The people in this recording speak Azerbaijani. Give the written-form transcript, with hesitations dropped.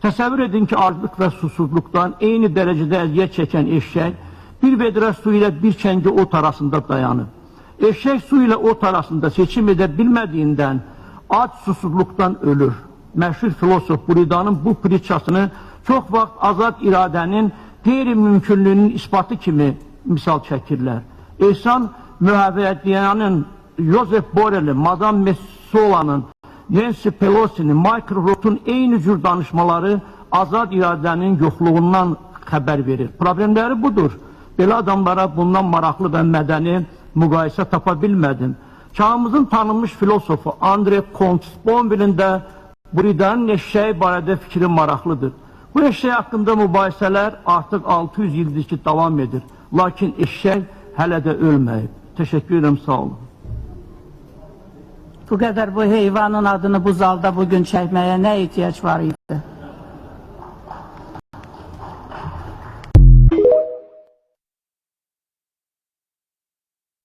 Təsəvvür edin ki, aclıq və susuzluqdan eyni dərəcədə əziyyət çəkən eşşək bir vedrə su ilə bir çəngi ot arasında dayanır. Eşşək su ilə ot arasında seçim edə bilmədiyindən ac susuzluqdan ölür. Məşhur filosof Buridanın bu pritçasını çox vaxt azad iradənin qeyri-mümkünlüyünün isbatı kimi misal çəkirlər. İhsan Mühəvvədiyyanın, Joseph Borel'in, Madame Messola'nın, Nancy Pelosi'nin, Michael Roth'un eyni cür danışmaları azad iradənin yoxluğundan xəbər verir. Problemləri budur. Belə adamlara bundan maraqlı və mədəni müqayisə tapa bilmədim. Çağımızın tanınmış filosofu Andre Comte-Sponville'in də Buridanın eşşəyi barədə fikri maraqlıdır. Bu eşşək haqqında mübahisələr artıq 600 ildir ki, davam edir. Lakin eşşək hələ də ölməyib. Təşəkkür ederim, sağ olun. Bu qədər bu heyvanın adını bu zalda bugün çəkməyə nə ehtiyac var idi?